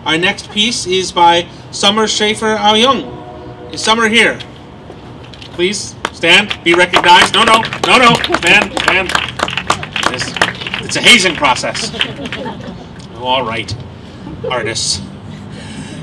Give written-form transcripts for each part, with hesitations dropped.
Our next piece is by Sommer Schafer-AuYeung. Is Sommer here? Please stand, be recognized. No, stand. It's a hazing process. Oh, all right, artists.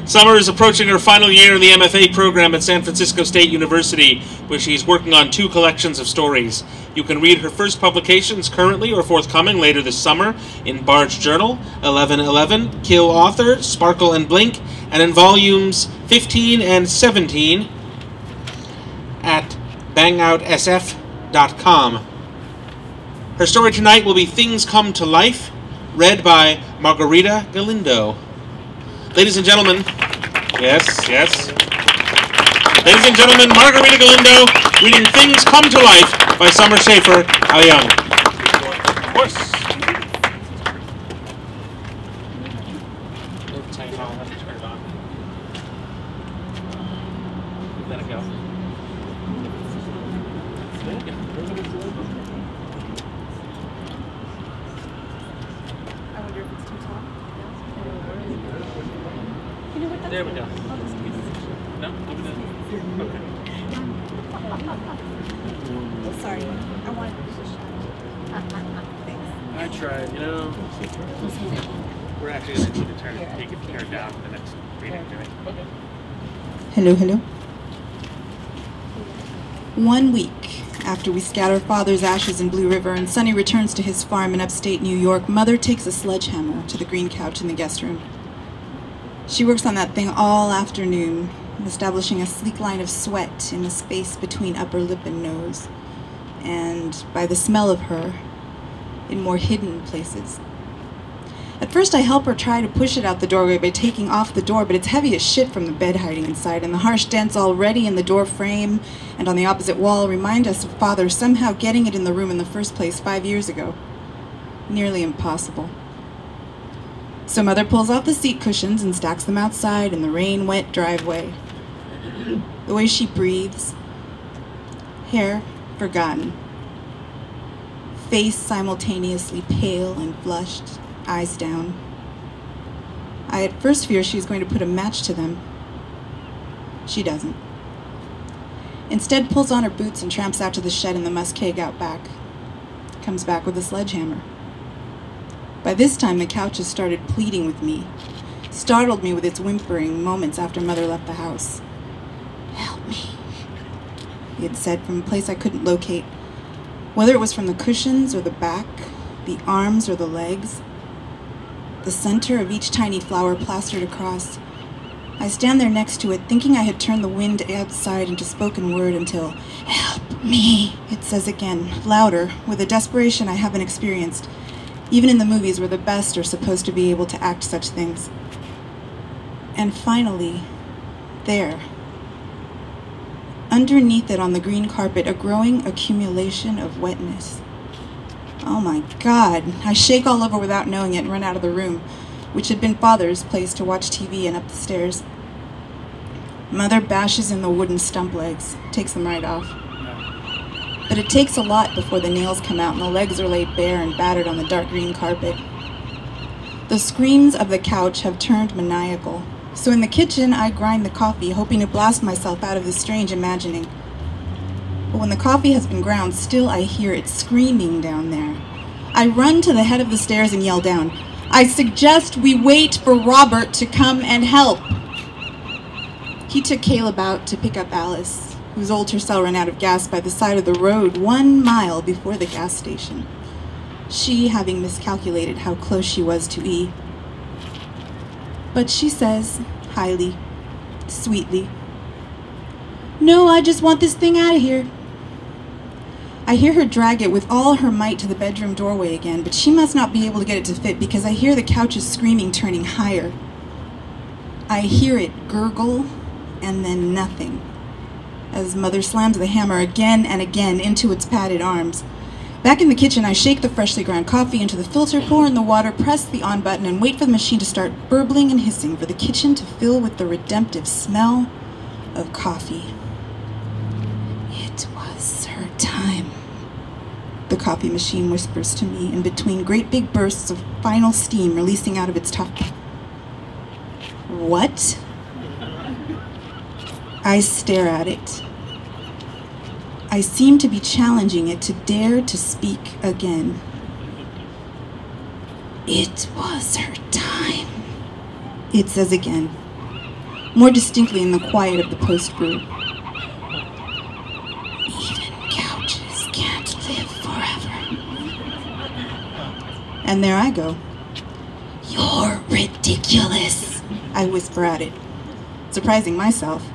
Sommer is approaching her final year in the MFA program at San Francisco State University, where she's working on 2 collections of stories. You can read her first publications currently or forthcoming later this summer in BART's journal, 1111, Kill Author, Sparkle and Blink, and in volumes 15 and 17 at bangoutsf.com. Her story tonight will be Things Come to Life, read by Margarita Galindo. Ladies and gentlemen, yes. Ladies and gentlemen, Margarita Galindo reading Things Come to Life by Sommer Schafer-AuYeung. Of course. I'll have to turn it on. Let it go. I wonder if it's too tall. There we go. No? Okay. Oh, sorry. I wanted to just Thanks. I tried, you know. We're actually going to need to turn it, take it down for the next reading. Okay. Hello. 1 week after we scatter Father's ashes in Blue River and Sonny returns to his farm in upstate New York, Mother takes a sledgehammer to the green couch in the guest room. She works on that thing all afternoon, establishing a sleek line of sweat in the space between upper lip and nose, and by the smell of her, in more hidden places. At first I help her try to push it out the doorway by taking off the door, but it's heavy as shit from the bed hiding inside, and the harsh dents already in the door frame and on the opposite wall remind us of Father somehow getting it in the room in the first place 5 years ago. Nearly impossible. So Mother pulls off the seat cushions and stacks them outside in the rain-wet driveway. The way she breathes, hair forgotten, face simultaneously pale and flushed, eyes down. I at first fear she's going to put a match to them. She doesn't. Instead pulls on her boots and tramps out to the shed in the muskeg out back. Comes back with a sledgehammer. By this time the couch has started pleading with me, startled me with its whimpering moments after Mother left the house. "Help me," he had said from a place I couldn't locate, whether it was from the cushions or the back, the arms or the legs, the center of each tiny flower plastered across. I stand there next to it, thinking I had turned the wind outside into spoken word until, "Help me," it says again, louder, with a desperation I haven't experienced, even in the movies where the best are supposed to be able to act such things. And finally, there, underneath it on the green carpet, a growing accumulation of wetness. Oh my God, I shake all over without knowing it and run out of the room, which had been Father's place to watch TV, and up the stairs. Mother bashes in the wooden stump legs, takes them right off. But it takes a lot before the nails come out and the legs are laid bare and battered on the dark green carpet. The screams of the couch have turned maniacal, so in the kitchen I grind the coffee, hoping to blast myself out of this strange imagining. But when the coffee has been ground, still I hear it screaming down there. I run to the head of the stairs and yell down, "I suggest we wait for Robert to come and help." He took Caleb out to pick up Alice, whose old Tercel ran out of gas by the side of the road 1 mile before the gas station, she having miscalculated how close she was to E. But she says, highly, sweetly, "No, I just want this thing out of here." I hear her drag it with all her might to the bedroom doorway again, but she must not be able to get it to fit because I hear the couch's screaming turning higher. I hear it gurgle and then nothing, as Mother slams the hammer again and again into its padded arms. Back in the kitchen, I shake the freshly ground coffee into the filter, pour in the water, press the on button, and wait for the machine to start burbling and hissing, for the kitchen to fill with the redemptive smell of coffee. It was her time, the coffee machine whispers to me in between great big bursts of final steam releasing out of its top. What? I stare at it. I seem to be challenging it to dare to speak again. It was her time, it says again, more distinctly in the quiet of the post group. Even couches can't live forever. And there I go. You're ridiculous, I whisper at it, surprising myself,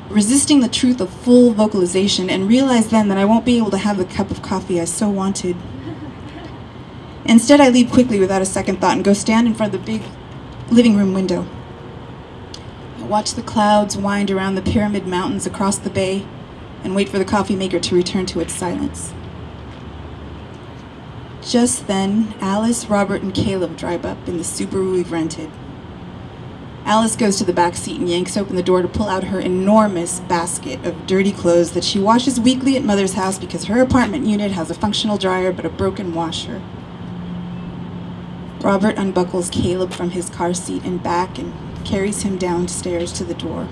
resisting the truth of full vocalization, and realize then that I won't be able to have the cup of coffee I so wanted. Instead, I leave quickly without a second thought and go stand in front of the big living room window. I watch the clouds wind around the pyramid mountains across the bay and wait for the coffee maker to return to its silence. Just then, Alice, Robert, and Caleb drive up in the Subaru we've rented. Alice goes to the back seat and yanks open the door to pull out her enormous basket of dirty clothes that she washes weekly at Mother's house because her apartment unit has a functional dryer but a broken washer. Robert unbuckles Caleb from his car seat and back and carries him downstairs to the door.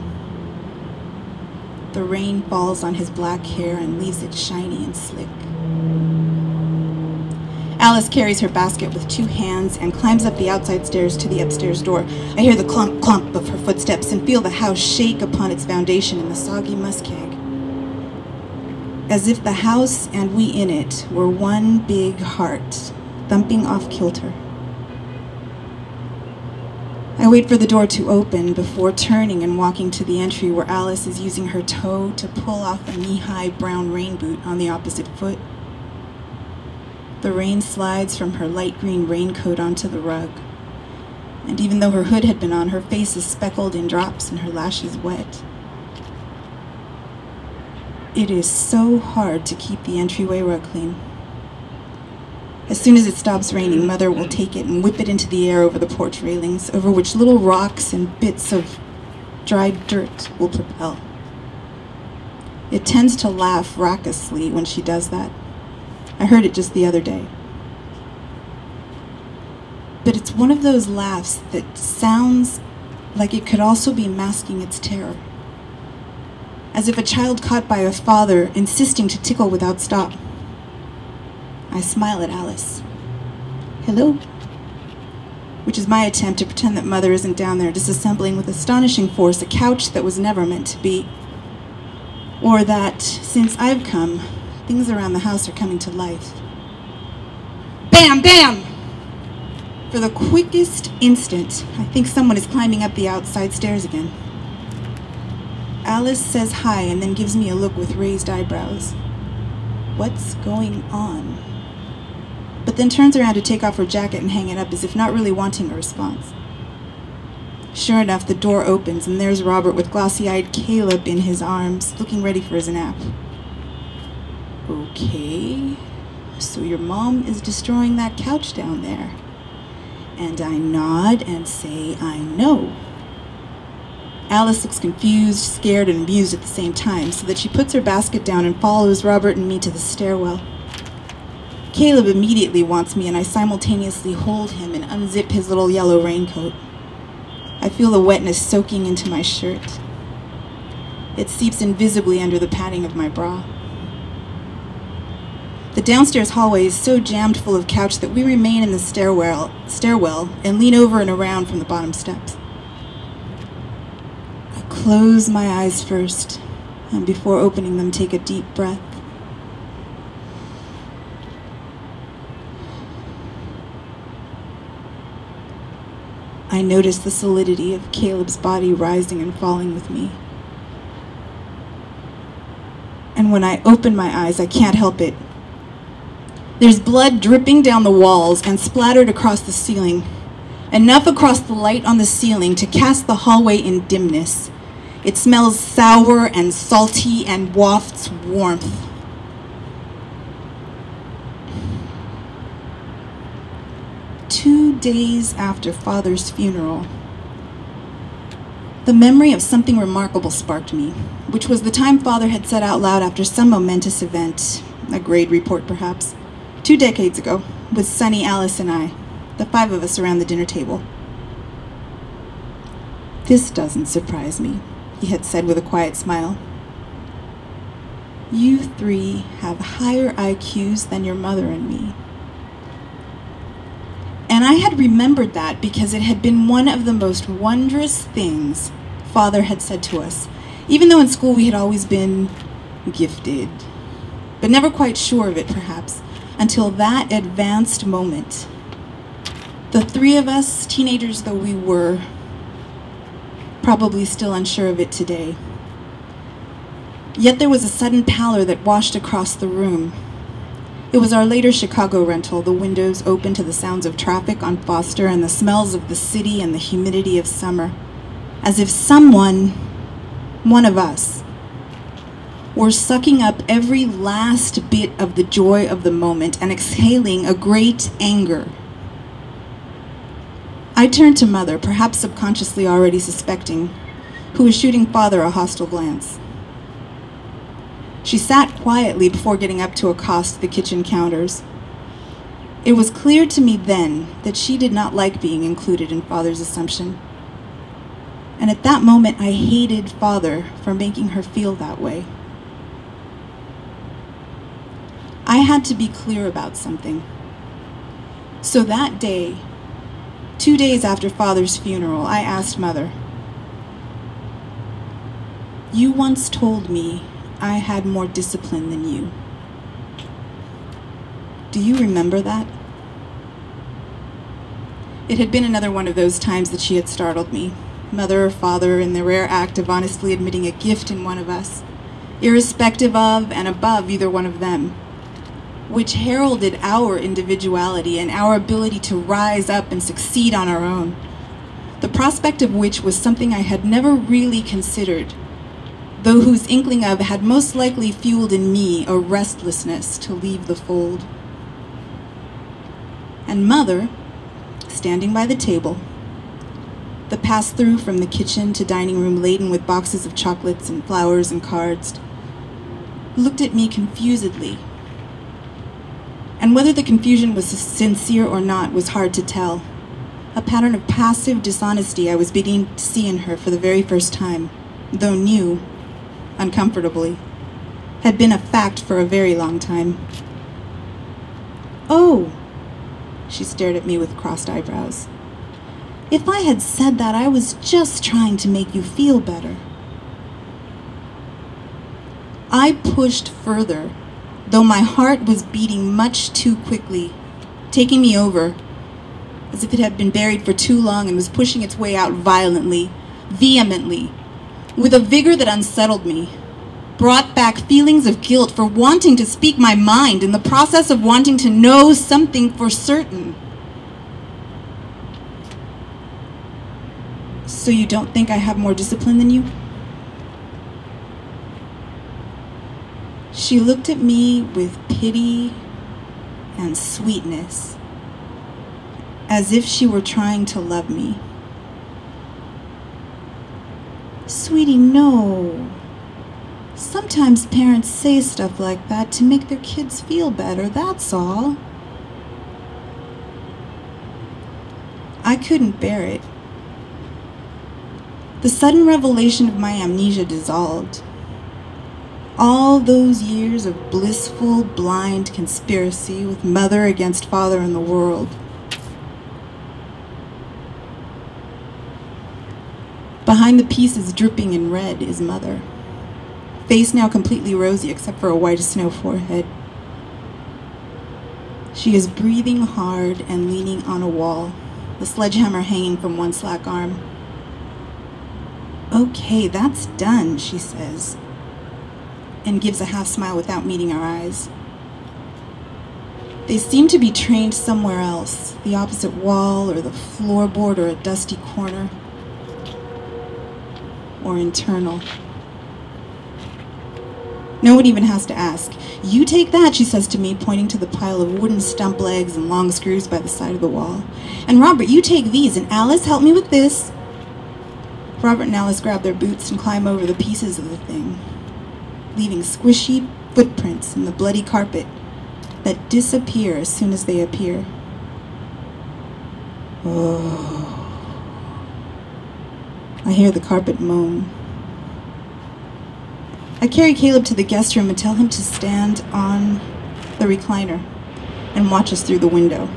The rain falls on his black hair and leaves it shiny and slick. Alice carries her basket with 2 hands and climbs up the outside stairs to the upstairs door. I hear the clunk clunk of her footsteps and feel the house shake upon its foundation in the soggy muskeg. As if the house and we in it were one big heart, thumping off kilter. I wait for the door to open before turning and walking to the entry where Alice is using her toe to pull off a knee-high brown rain boot on the opposite foot. The rain slides from her light green raincoat onto the rug, and even though her hood had been on, her face is speckled in drops and her lashes wet. It is so hard to keep the entryway rug clean. As soon as it stops raining, Mother will take it and whip it into the air over the porch railings, over which little rocks and bits of dried dirt will propel. It tends to laugh raucously when she does that. I heard it just the other day. But it's one of those laughs that sounds like it could also be masking its terror. As if a child caught by a father insisting to tickle without stop. I smile at Alice. Hello? Which is my attempt to pretend that Mother isn't down there disassembling with astonishing force a couch that was never meant to be. Or that, since I've come, things around the house are coming to life. Bam! Bam! For the quickest instant, I think someone is climbing up the outside stairs again. Alice says hi and then gives me a look with raised eyebrows. What's going on? But then turns around to take off her jacket and hang it up as if not really wanting a response. Sure enough, the door opens and there's Robert with glossy-eyed Caleb in his arms, looking ready for his nap. Okay, so your mom is destroying that couch down there. And I nod and say, I know. Alice looks confused, scared, and amused at the same time, so that she puts her basket down and follows Robert and me to the stairwell. Caleb immediately wants me, and I simultaneously hold him and unzip his little yellow raincoat. I feel the wetness soaking into my shirt. It seeps invisibly under the padding of my bra. The downstairs hallway is so jammed full of couch that we remain in the stairwell and lean over and around from the bottom steps. I close my eyes first, and before opening them, take a deep breath. I notice the solidity of Caleb's body rising and falling with me. And when I open my eyes, I can't help it. There's blood dripping down the walls and splattered across the ceiling, enough across the light on the ceiling to cast the hallway in dimness. It smells sour and salty and wafts warmth. Two days after Father's funeral, the memory of something remarkable sparked me, which was the time Father had said out loud after some momentous event, a grade report perhaps, 2 decades ago, with Sonny, Alice, and I, the 5 of us around the dinner table. "This doesn't surprise me," he had said with a quiet smile. "You three have higher IQs than your mother and me." And I had remembered that because it had been one of the most wondrous things Father had said to us, even though in school we had always been gifted, but never quite sure of it perhaps, until that advanced moment. The three of us, teenagers though we were, probably still unsure of it today. Yet there was a sudden pallor that washed across the room. It was our later Chicago rental, the windows open to the sounds of traffic on Foster and the smells of the city and the humidity of summer, as if someone, one of us, were sucking up every last bit of the joy of the moment and exhaling a great anger. I turned to Mother, perhaps subconsciously already suspecting, who was shooting Father a hostile glance. She sat quietly before getting up to accost the kitchen counters. It was clear to me then that she did not like being included in Father's assumption. And at that moment, I hated Father for making her feel that way. I had to be clear about something. So that day, 2 days after Father's funeral, I asked Mother, "You once told me I had more discipline than you. Do you remember that?" It had been another one of those times that she had startled me, Mother or Father, in the rare act of honestly admitting a gift in one of us, irrespective of and above either one of them, which heralded our individuality and our ability to rise up and succeed on our own, the prospect of which was something I had never really considered, though whose inkling of had most likely fueled in me a restlessness to leave the fold. And Mother, standing by the table, the pass-through from the kitchen to dining room laden with boxes of chocolates and flowers and cards, looked at me confusedly. And whether the confusion was sincere or not was hard to tell. A pattern of passive dishonesty I was beginning to see in her for the very first time, though new, uncomfortably, had been a fact for a very long time. "Oh," she stared at me with crossed eyebrows. "If I had said that, I was just trying to make you feel better." I pushed further, though my heart was beating much too quickly, taking me over, as if it had been buried for too long and was pushing its way out violently, vehemently, with a vigor that unsettled me, brought back feelings of guilt for wanting to speak my mind in the process of wanting to know something for certain. "So you don't think I have more discipline than you?" She looked at me with pity and sweetness, as if she were trying to love me. "Sweetie, no. Sometimes parents say stuff like that to make their kids feel better, that's all." I couldn't bear it. The sudden revelation of my amnesia dissolved. All those years of blissful, blind conspiracy with Mother against Father and the world. Behind the pieces dripping in red is Mother, face now completely rosy except for a white as snow forehead. She is breathing hard and leaning on a wall, the sledgehammer hanging from one slack arm. "Okay, that's done," she says, and gives a half smile without meeting our eyes. They seem to be trained somewhere else, the opposite wall or the floorboard or a dusty corner, or internal. No one even has to ask. "You take that," she says to me, pointing to the pile of wooden stump legs and long screws by the side of the wall. "And Robert, you take these, and Alice, help me with this." Robert and Alice grab their boots and climb over the pieces of the thing, leaving squishy footprints in the bloody carpet that disappear as soon as they appear. Oh. I hear the carpet moan. I carry Caleb to the guest room and tell him to stand on the recliner and watch us through the window.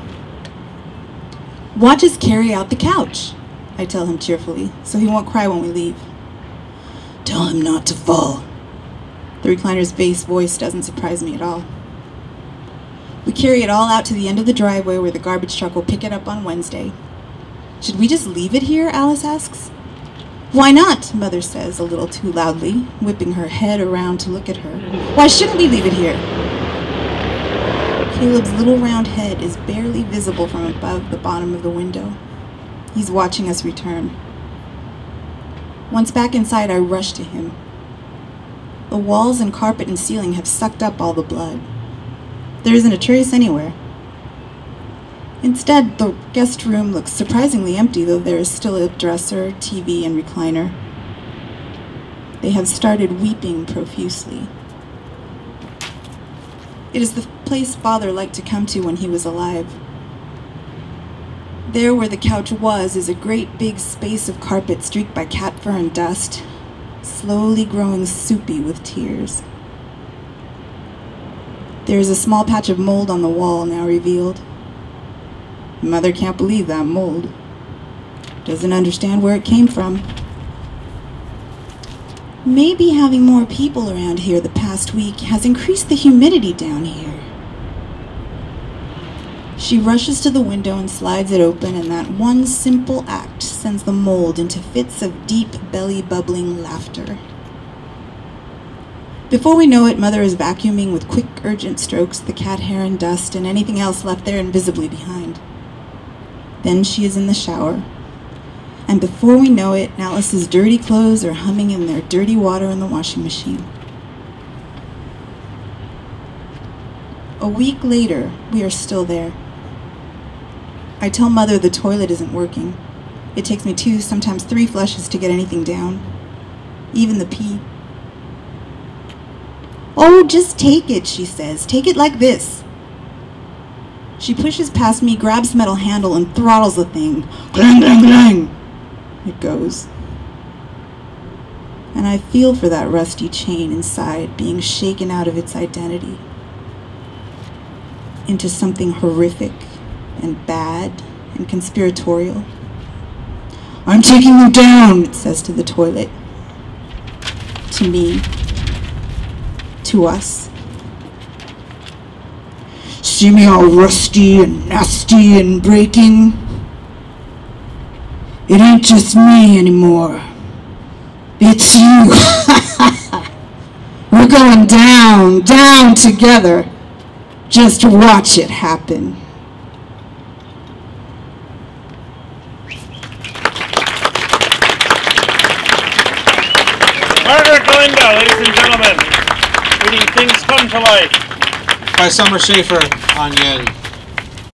Watch us carry out the couch, I tell him cheerfully, so he won't cry when we leave. Tell him not to fall. The recliner's bass voice doesn't surprise me at all. We carry it all out to the end of the driveway where the garbage truck will pick it up on Wednesday. Should we just leave it here? Alice asks. Why not? Mother says a little too loudly, whipping her head around to look at her. Why shouldn't we leave it here? Caleb's little round head is barely visible from above the bottom of the window. He's watching us return. Once back inside, I rush to him. The walls and carpet and ceiling have sucked up all the blood. There isn't a trace anywhere. Instead, the guest room looks surprisingly empty, though there is still a dresser, TV, and recliner. They have started weeping profusely. It is the place Father liked to come to when he was alive. There where the couch was is a great big space of carpet streaked by cat fur and dust, slowly growing soupy with tears. There is a small patch of mold on the wall now revealed. Mother can't believe that mold. Doesn't understand where it came from. Maybe having more people around here the past week has increased the humidity down here. She rushes to the window and slides it open, and that one simple act sends the mold into fits of deep, belly-bubbling laughter. Before we know it, Mother is vacuuming with quick, urgent strokes the cat hair and dust and anything else left there invisibly behind. Then she is in the shower, and before we know it, Alice's dirty clothes are humming in their dirty water in the washing machine. A week later, we are still there. I tell Mother the toilet isn't working. It takes me 2, sometimes 3 flushes to get anything down, even the pee. Oh, just take it, she says. Take it like this. She pushes past me, grabs the metal handle, and throttles the thing. Clang, clang, clang. It goes. And I feel for that rusty chain inside being shaken out of its identity into something horrific and bad and conspiratorial. I'm taking you down, it says to the toilet. To me. To us. See me all rusty and nasty and breaking? It ain't just me anymore. It's you. We're going down, down together. Just watch it happen. Galindo, ladies and gentlemen, reading Things Come to Life by Sommer, Schafer-AuYeung.